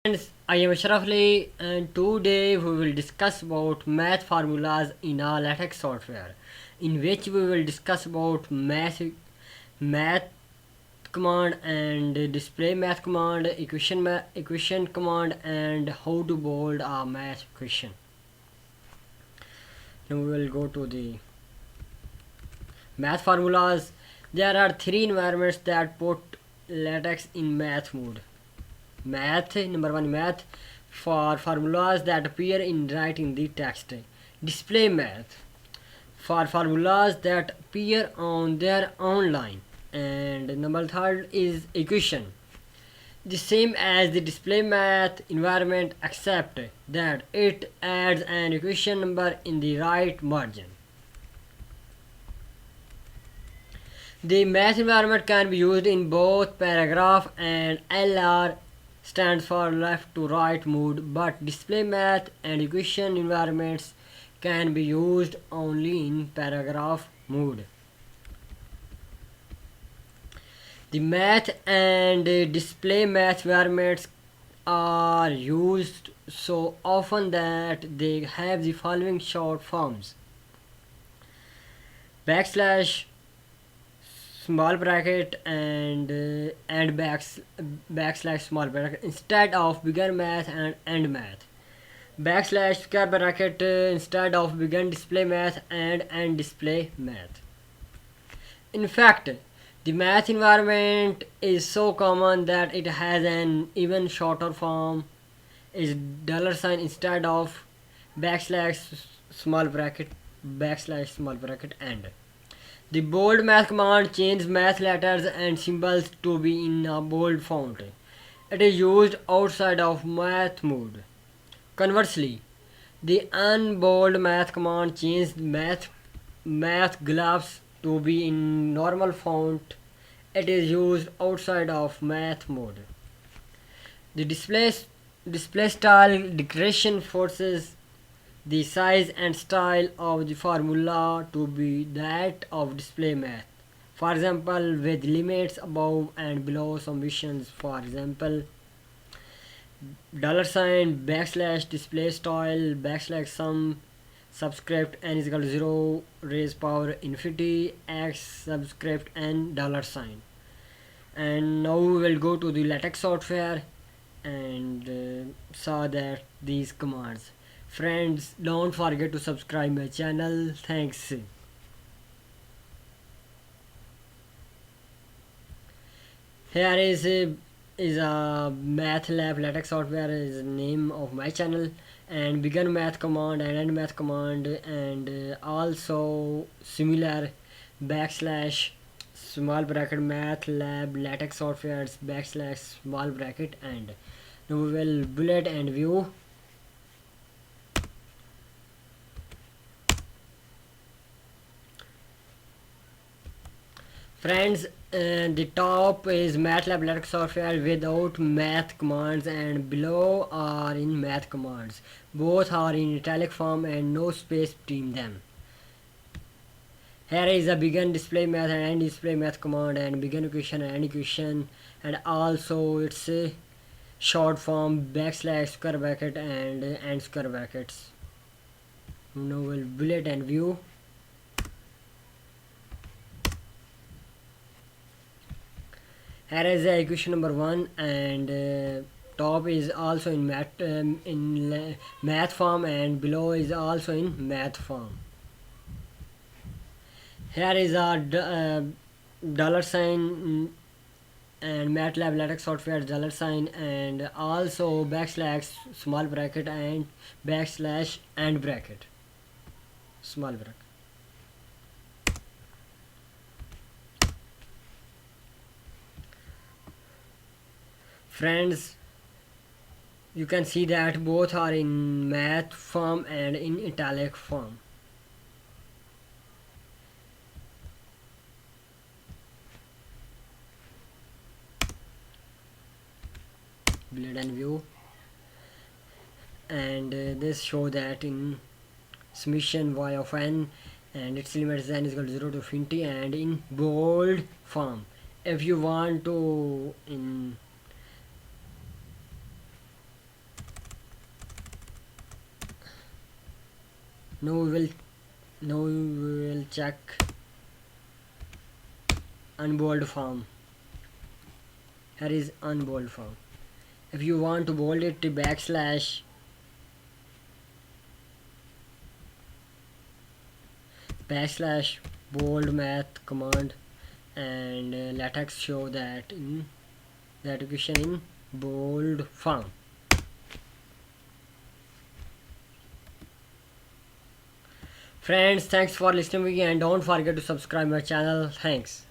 I am Ashrafli and today we will discuss about math formulas in our Latex software, in which we will discuss about math command and display math command, equation command, and how to bold a math equation. Now we will go to the math formulas. There are three environments that put Latex in math mode. Number one, math for formulas that appear in writing the text. Display math for formulas that appear on their own line. And number third is equation, the same as the display math environment, except that it adds an equation number in the right margin. The math environment can be used in both paragraph and LR stands for left to right mode, but display math and equation environments can be used only in paragraph mode. The math and display math environments are used so often that they have the following short forms: backslash, small bracket, and backslash small bracket instead of begin math and end math. Backslash square bracket instead of begin display math and end display math. In fact, the math environment is so common that it has an even shorter form, is dollar sign instead of backslash small bracket end. The bold math command changes math letters and symbols to be in a bold font. It is used outside of math mode. Conversely, the unbold math command changes math gloves to be in normal font. It is used outside of math mode. The display style declaration forces the size and style of the formula to be that of display math. For example, with limits above and below summations. For example, dollar sign backslash display style backslash sum subscript n is equal to 0 raised power infinity x subscript n dollar sign. And now we will go to the Latex software and saw that these commands. Friends, don't forget to subscribe my channel. Thanks. Here is a math lab. Latex software is the name of my channel, and begin math command and end math command, and also similar backslash small bracket math lab Latex softwares backslash small bracket and. Now we will bullet and view. Friends, the top is MATLAB Latex software without math commands, and below are in math commands. Both are in italic form and no space between them. Here is a begin display math and end display math command, and begin equation and end equation, and also its short form backslash square bracket and end square brackets. Now we'll bullet and view. Here is the equation number 1, and top is also in math form, and below is also in math form. Here is a dollar sign and MATLAB Latex software dollar sign, and also backslash small bracket and backslash end bracket small bracket. Friends, you can see that both are in math form and in italic form. Blade and view, and this show that in summation y of n and its limit is n is equal to 0 to infinity and in bold form. If you want to Now we will check unbold form. Here is unbold form. If you want to bold it, backslash bold math command, and latex show that in the education in bold form. Friends, thanks for listening and don't forget to subscribe my channel. Thanks.